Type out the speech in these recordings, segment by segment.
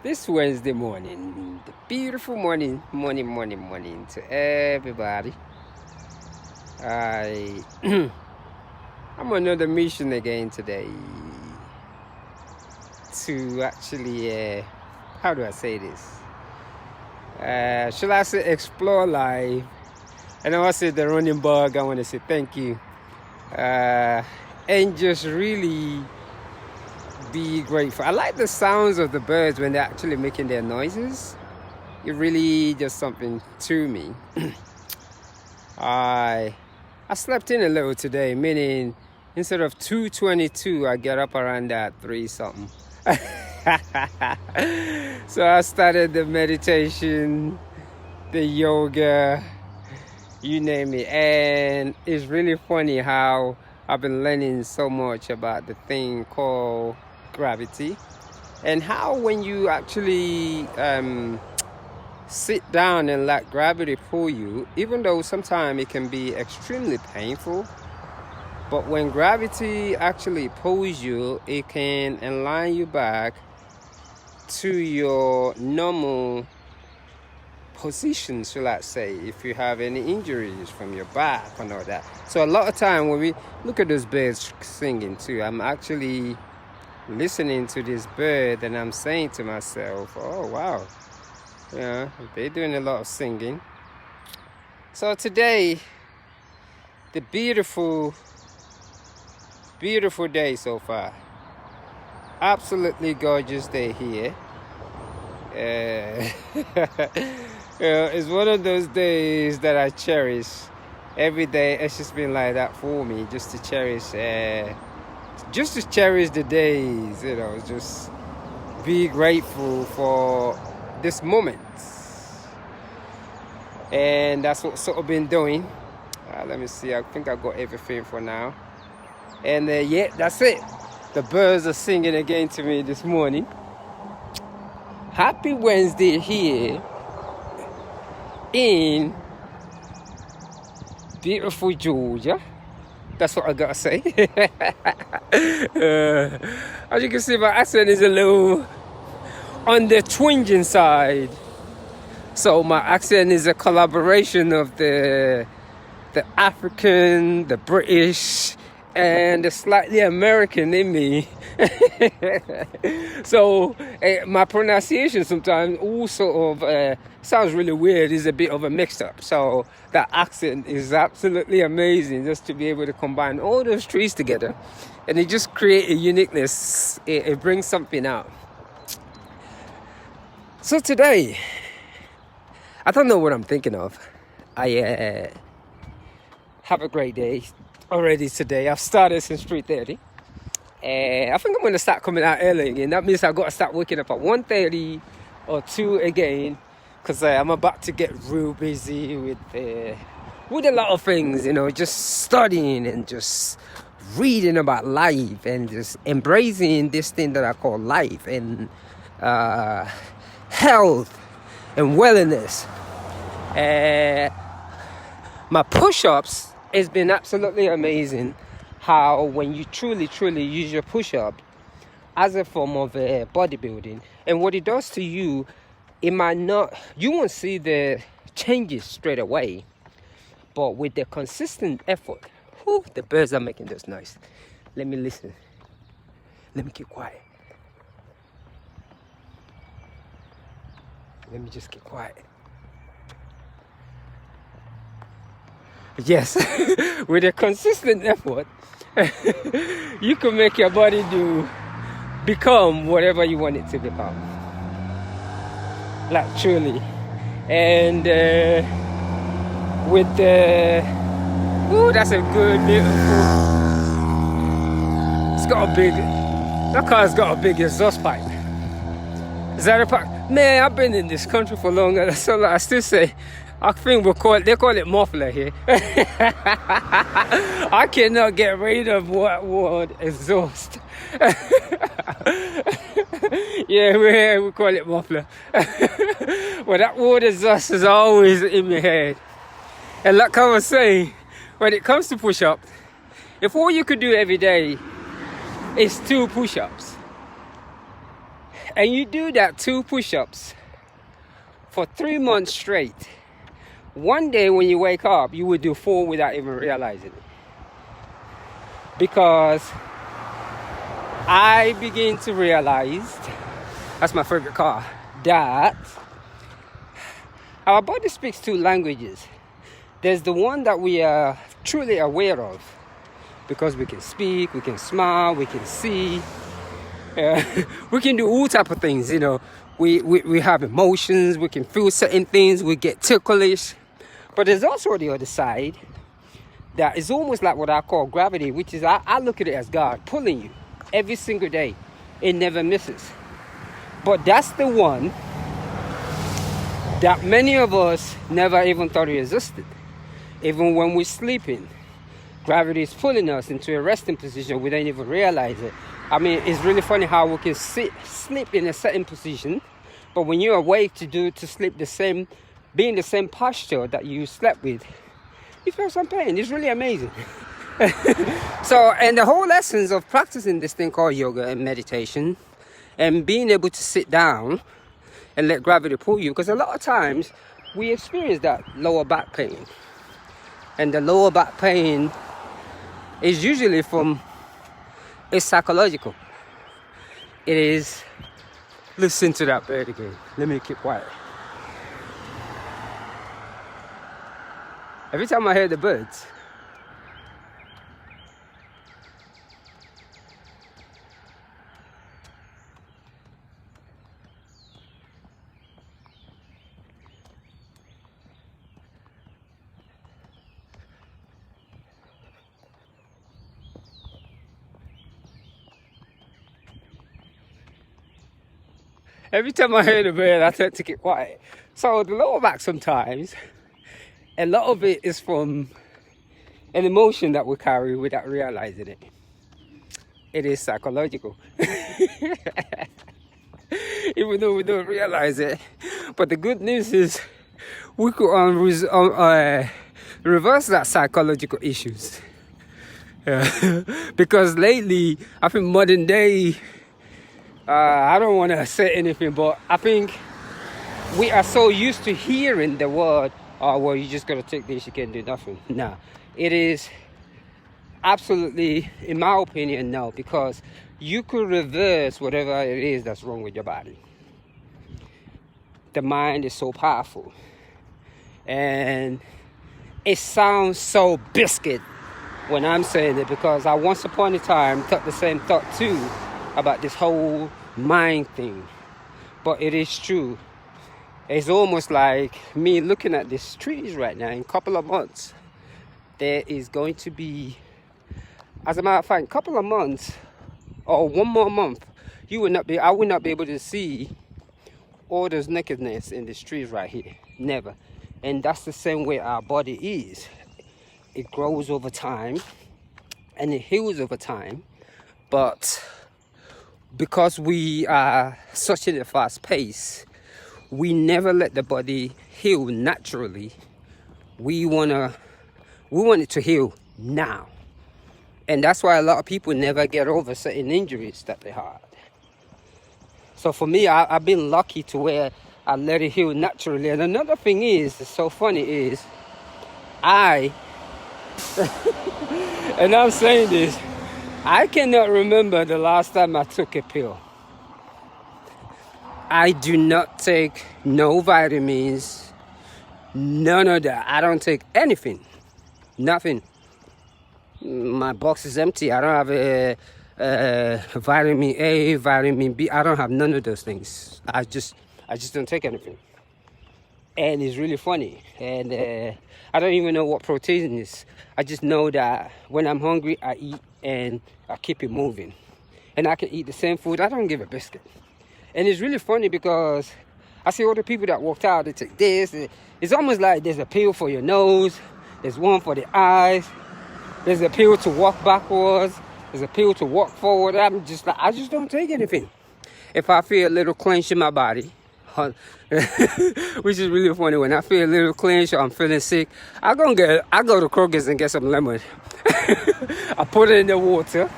this Wednesday morning, the beautiful morning to everybody. I'm on another mission again today to actually, how do I say this? Shall I say explore life? And I want to say the running bug, I want to say thank you. And just really be grateful. I like the sounds of the birds when they're actually making their noises. It really just something to me. I slept in a little today, meaning instead of 2:22, I get up around that 3 something. So I started the meditation, the yoga, you name it. And it's really funny how I've been learning so much about the thing called gravity, and how when you actually sit down and let gravity pull you, even though sometimes it can be extremely painful, but when gravity actually pulls you, it can align you back to your normal position, so let's say if you have any injuries from your back and all that. So a lot of time when we look at those birds singing too, I'm actually listening to this bird and I'm saying to myself, oh wow, yeah, they're doing a lot of singing. So today, the beautiful day so far. Absolutely gorgeous day here. It's one of those days that I cherish. Every day it's just been like that for me, just to cherish the days, just be grateful for this moment. And that's what sort of been doing. Let me see, I think I got everything for now. And yeah, that's it. The birds are singing again to me this morning. Happy Wednesday here in beautiful Georgia. That's what I gotta say. As you can see, my accent is a little on the twinging side. So my accent is a collaboration of the African, the British, and the slightly American in me. So my pronunciation sometimes also sounds really weird. It's a bit of a mix up. So that accent is absolutely amazing, just to be able to combine all those trees together, and it just creates a uniqueness. It brings something out. So today, I don't know what I'm thinking of. I have a great day already today. I've started since 3:30. I think I'm going to start coming out early again. That means I've got to start waking up at 1:30 or 2 again, because I'm about to get real busy with a lot of things, just studying and just reading about life and just embracing this thing that I call life and health and wellness. My push-ups has been absolutely amazing. How when you truly use your push-up as a form of bodybuilding, and what it does to you, you won't see the changes straight away, but with the consistent effort, the birds are making this noise. Let me listen. Let me keep quiet. Let me just keep quiet. Yes, with a consistent effort, you can make your body become whatever you want it to become. Like truly. And with the... that's a good, beautiful... That car's got a big exhaust pipe. Is that a pipe? Man, I've been in this country for longer, so I still say... I think they call it muffler here. I cannot get rid of what word exhaust. Yeah, we call it muffler. Well, that word exhaust is always in my head. And like I was saying, when it comes to push-ups, if all you could do every day is 2 push-ups, and you do that 2 push-ups for 3 months straight, one day when you wake up, you will do 4 without even realizing it. Because I begin to realize, that's my favorite car, that our body speaks 2 languages. There's the one that we are truly aware of, because we can speak, we can smile, we can see, we can do all type of things, you know. We have emotions, we can feel certain things, we get ticklish. But there's also the other side that is almost like what I call gravity, which is, I look at it as God pulling you every single day. It never misses. But that's the one that many of us never even thought existed. Even when we're sleeping, gravity is pulling us into a resting position. We don't even realize it. I mean, it's really funny how we can sleep in a certain position, but when you're awake to sleep be in the same posture that you slept with, you feel some pain. It's really amazing. So, and the whole essence of practicing this thing called yoga and meditation, and being able to sit down and let gravity pull you, because a lot of times we experience that lower back pain, and the lower back pain is usually it's psychological. It is, listen to that bird again. Let me keep quiet. Every time I hear the birds, I tend to get quiet. So the lower back sometimes, a lot of it is from an emotion that we carry without realizing it. It is psychological. Even though we don't realize it. But the good news is we could reverse that psychological issues. Because lately, I think modern day, I don't want to say anything, but I think we are so used to hearing the word, oh, well, you just got to take this, you can't do nothing. No, it is absolutely, in my opinion, no, because you could reverse whatever it is that's wrong with your body. The mind is so powerful. And it sounds so biscuit when I'm saying it, because I once upon a time thought the same thought too about this whole mind thing. But it is true. It's almost like me looking at these trees right now. In a couple of months, there is going to be, as a matter of fact, a couple of months or 1 more month, I would not be able to see all those nakedness in these trees right here. Never. And that's the same way our body is. It grows over time and it heals over time. But because we are such at a fast pace, we never let the body heal naturally. We want it to heal now. And that's why a lot of people never get over certain injuries that they had. So for me, I've been lucky to where I let it heal naturally. And another thing is, it's so funny, is and I'm saying this, I cannot remember the last time I took a pill. I do not take no vitamins, none of that. I don't take anything, nothing. My box is empty. I don't have a vitamin A, vitamin B. I don't have none of those things. I just don't take anything. And it's really funny. And I don't even know what protein is. I just know that when I'm hungry, I eat and I keep it moving. And I can eat the same food. I don't give a biscuit. And it's really funny because I see all the people that walked out, they take this. It's almost like there's a pill for your nose. There's one for the eyes. There's a pill to walk backwards. There's a pill to walk forward. I'm just like, I just don't take anything. If I feel a little clench in my body, which is really funny, when I feel a little clench or I'm feeling sick, I go to Kroger's and get some lemon. I put it in the water,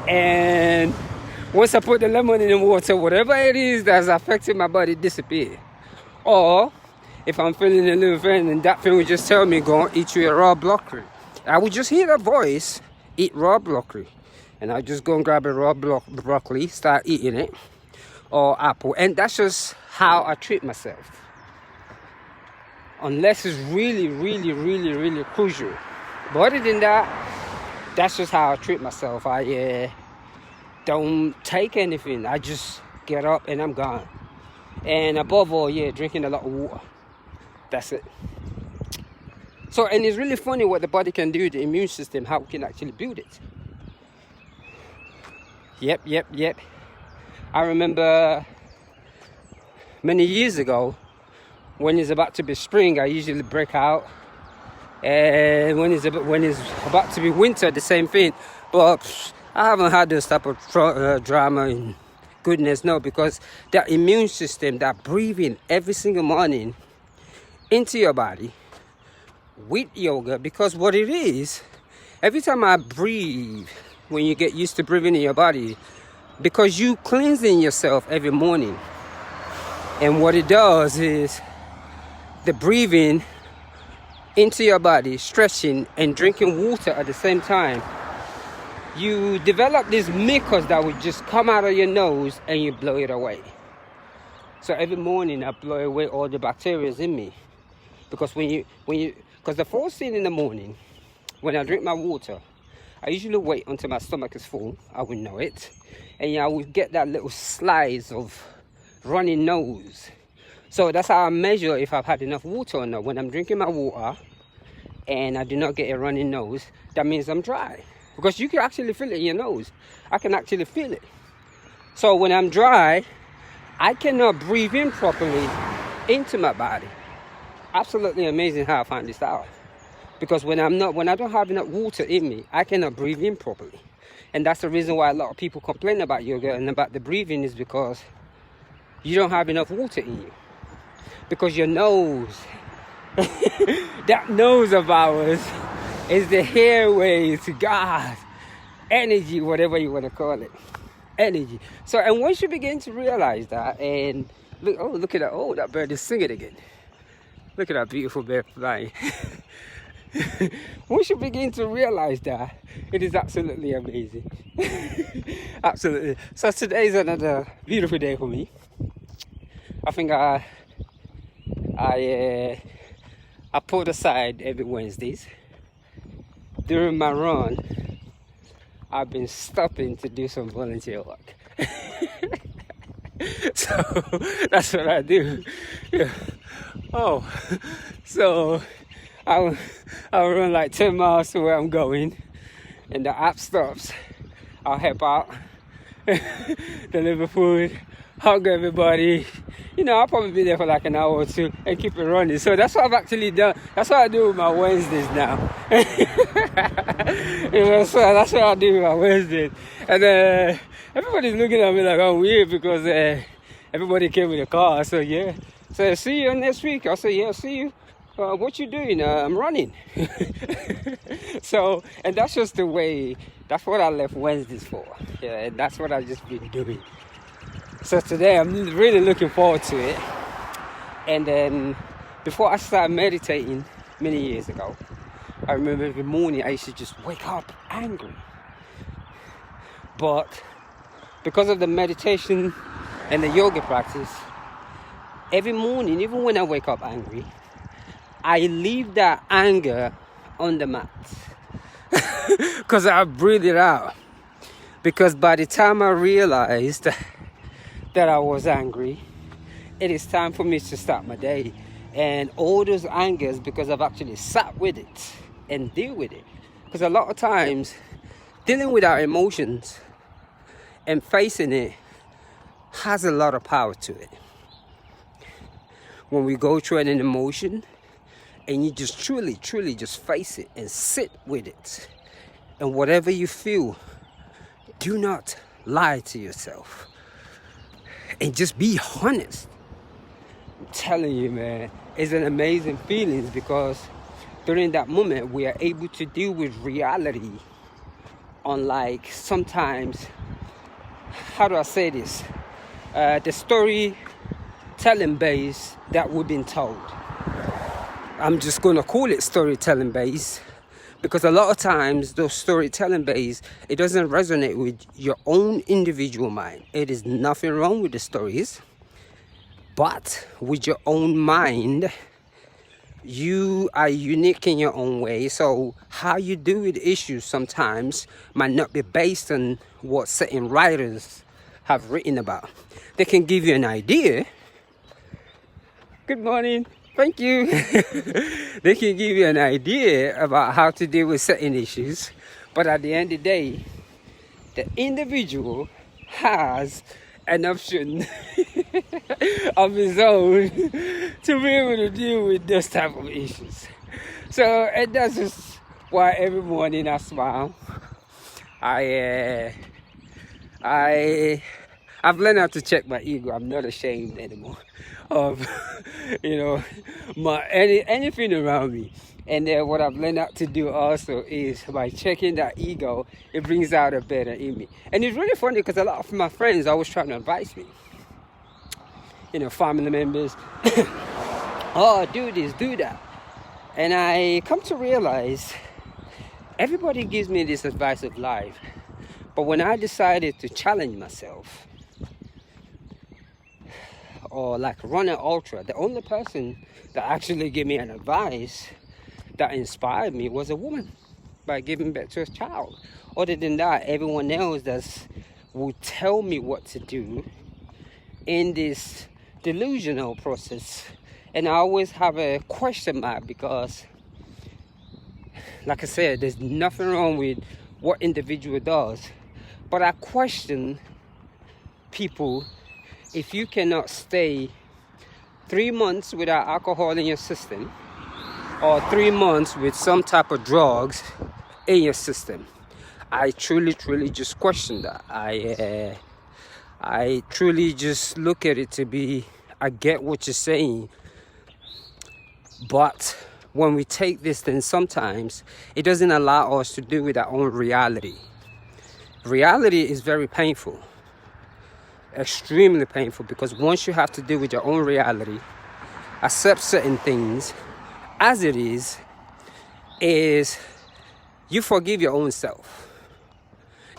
and once I put the lemon in the water, whatever it is that's affecting my body disappear. Or if I'm feeling a little pain and that thing would just tell me, go and eat you a raw broccoli, I would just hear that voice, eat raw broccoli. And I'll just go and grab a raw broccoli, start eating it, or apple. And that's just how I treat myself. Unless it's really, really, really, really crucial. But other than that, that's just how I treat myself. I don't take anything. I just get up and I'm gone. And above all, drinking a lot of water. That's it. So, and it's really funny what the body can do, the immune system, how we can actually build it. Yep. I remember many years ago, when it's about to be spring, I usually break out. And when it's about to be winter, the same thing. But I haven't had this type of drama and goodness, no, because that immune system, that breathing every single morning into your body with yoga, because what it is, every time I breathe, when you get used to breathing in your body, because you cleansing yourself every morning, and what it does is the breathing into your body, stretching and drinking water at the same time, you develop this mucus that would just come out of your nose and you blow it away. So every morning I blow away all the bacteria in me, because because the first thing in the morning when I drink my water, I usually wait until my stomach is full. I will know it, and I will get that little slice of running nose. So that's how I measure if I've had enough water or not. When I'm drinking my water and I do not get a running nose, that means I'm dry. Because you can actually feel it in your nose. I can actually feel it. So when I'm dry, I cannot breathe in properly into my body. Absolutely amazing how I found this out. Because when I don't have enough water in me, I cannot breathe in properly. And that's the reason why a lot of people complain about yoga and about the breathing, is because you don't have enough water in you. Because your nose, that nose of ours, is the airway to God, energy, whatever you want to call it, energy. So, and once you begin to realize that, and look at that, that bird is singing again. Look at that beautiful bird flying. Once you begin to realize that, it is absolutely amazing. Absolutely. So today is another beautiful day for me. I think I put aside every Wednesdays. During my run, I've been stopping to do some volunteer work. So that's what I do. Yeah. So I'll run like 10 miles to where I'm going, and the app stops. I'll help out, deliver food, hug everybody. I'll probably be there for like an hour or two and keep it running. So that's what I've actually done. That's what I do with my Wednesdays now. So that's what I do with my Wednesdays. And everybody's looking at me like I'm weird, because everybody came with a car. So yeah. So see you next week. I'll say, yeah, see you. What you doing? I'm running. So, and that's just the way, that's what I left Wednesdays for. Yeah, and that's what I've just been doing. So today I'm really looking forward to it. And then before I started meditating many years ago, I remember every morning I used to just wake up angry. But because of the meditation and the yoga practice, every morning, even when I wake up angry, I leave that anger on the mat. Because I breathe it out. Because by the time I realized that I was angry, it is time for me to start my day. And all those angers, because I've actually sat with it and deal with it. Because a lot of times, dealing with our emotions and facing it has a lot of power to it. When we go through an emotion, and you just truly just face it and sit with it, and whatever you feel, do not lie to yourself, and just be honest. I'm telling you, man, it's an amazing feeling, because during that moment we are able to deal with reality, unlike sometimes how do I say this? The storytelling base that we've been told. I'm just going to call it storytelling base, because a lot of times those storytelling base, it doesn't resonate with your own individual mind. It is nothing wrong with the stories, but with your own mind, you are unique in your own way. So how you deal with issues sometimes might not be based on what certain writers have written about. They can give you an idea. Good morning. Thank you. They can give you an idea about how to deal with certain issues, but at the end of the day, the individual has an option of his own to be able to deal with those type of issues. So, and that's just why every morning I smile. I've learned how to check my ego. I'm not ashamed anymore of, anything around me. And then what I've learned how to do also is by checking that ego, it brings out a better in me. And it's really funny because a lot of my friends are always trying to advise me. Family members, oh, do this, do that. And I come to realize everybody gives me this advice of life. But when I decided to challenge myself, or like run an ultra, the only person that actually gave me an advice that inspired me was a woman by giving birth to a child. Other than that, everyone else will tell me what to do in this delusional process. And I always have a question mark because, like I said, there's nothing wrong with what individual does. But I question people. If you cannot stay 3 months without alcohol in your system, or 3 months with some type of drugs in your system, I truly just question that. I truly just look at it to be, I get what you're saying, but when we take this, then sometimes it doesn't allow us to deal with our own reality. Reality is very painful. Extremely painful, because once you have to deal with your own reality, accept certain things as it is you forgive your own self.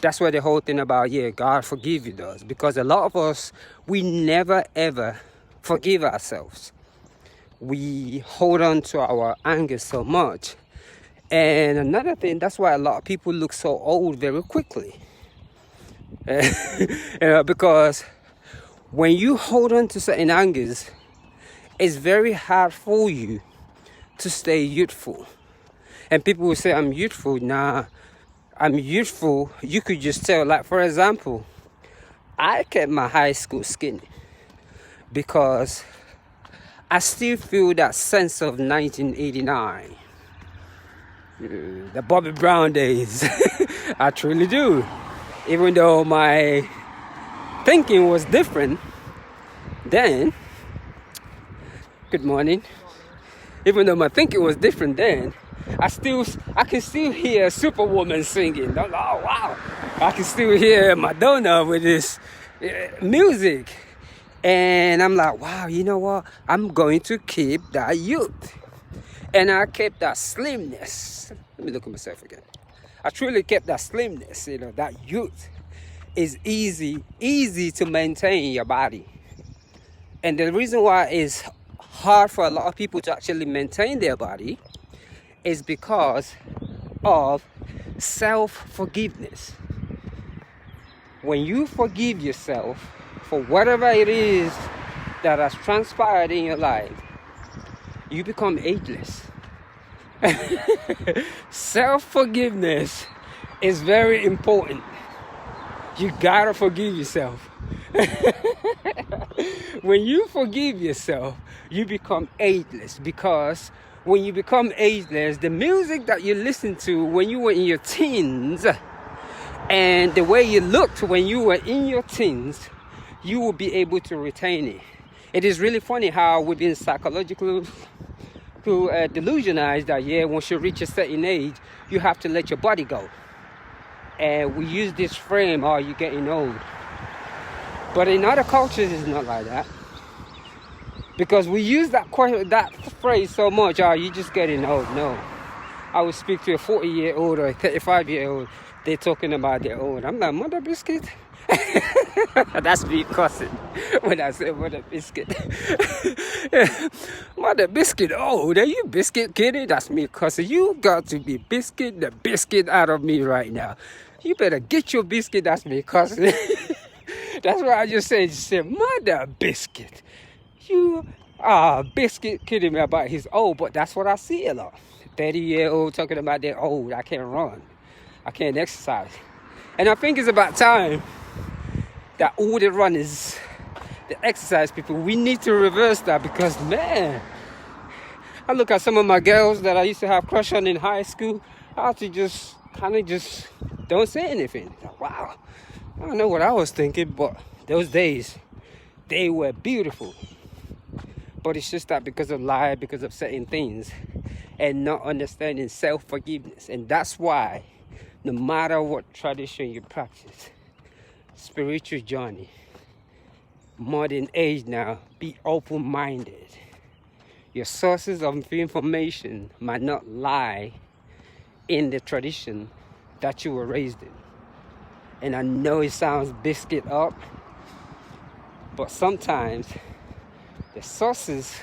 That's what the whole thing about God forgive you does, because a lot of us, we never ever forgive ourselves. We hold on to our anger so much. And another thing, that's why a lot of people look so old very quickly. Because when you hold on to certain angers, it's very hard for you to stay youthful. And people will say, I'm youthful. Nah, I'm youthful. You could just tell. Like, for example, I kept my high school skinny because I still feel that sense of 1989. The Bobby Brown days. I truly do. Even though my thinking was different then. Good morning. Even though my thinking was different then, I can still hear Superwoman singing. Oh wow! I can still hear Madonna with this music, and I'm like, wow, you know what? I'm going to keep that youth, and I kept that slimness. Let me look at myself again. I truly kept that slimness, that youth. Is easy to maintain your body. And the reason why it's hard for a lot of people to actually maintain their body is because of self-forgiveness. When you forgive yourself for whatever it is that has transpired in your life, you become ageless. Self-forgiveness is very important. You gotta forgive yourself. When you forgive yourself, you become ageless, because when you become ageless, the music that you listened to when you were in your teens and the way you looked when you were in your teens, you will be able to retain it. It is really funny how we've been psychologically delusionized that once you reach a certain age, you have to let your body go. And we use this frame, you're getting old. But in other cultures, it's not like that. Because we use that phrase so much, oh, you just getting old. No. I would speak to a 40-year-old or a 35-year-old. They're talking about their old. I'm like, mother biscuit? That's me cussing when I say mother biscuit. Mother biscuit, oh, are you biscuit kidding? That's me cussing. You got to be the biscuit out of me right now. You better get your biscuit. That's me cussing. That's why I just said, mother biscuit. You are biscuit kidding me about his old, but that's what I see a lot. 30-year-old talking about they're old. I can't run. I can't exercise. And I think it's about time that all the runners, the exercise people, we need to reverse that, because, man, I look at some of my girls that I used to have crush on in high school. I have to just kind of just don't say anything. Wow. I don't know what I was thinking, but those days, they were beautiful. But it's just that because of life, because of certain things, and not understanding self-forgiveness. And that's why, no matter what tradition you practice, spiritual journey, modern age now, be open-minded. Your sources of information might not lie in the tradition that you were raised in. And I know it sounds biscuit up, but sometimes the sources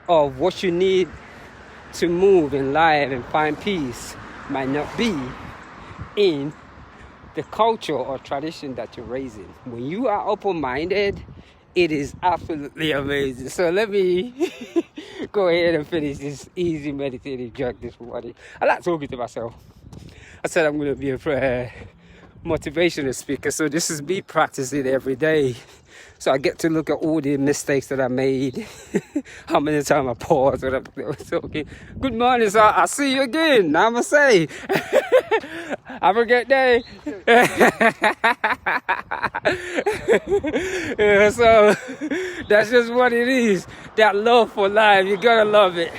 of what you need to move in life and find peace might not be in the culture or tradition that you're raising. When you are open-minded, it is absolutely amazing. So let me go ahead and finish this easy meditative jog this morning. I like talking to myself. I said I'm going to be a motivational speaker, so this is me practicing every day. So I get to look at all the mistakes that I made, how many times I paused when I was talking. Good morning, sir. I'll see you again. Namaste. Have a great day. Yeah, so that's just what it is. That love for life. You gotta love it.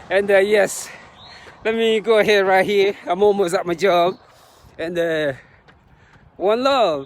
And yes, let me go ahead right here. I'm almost at my job. And one love.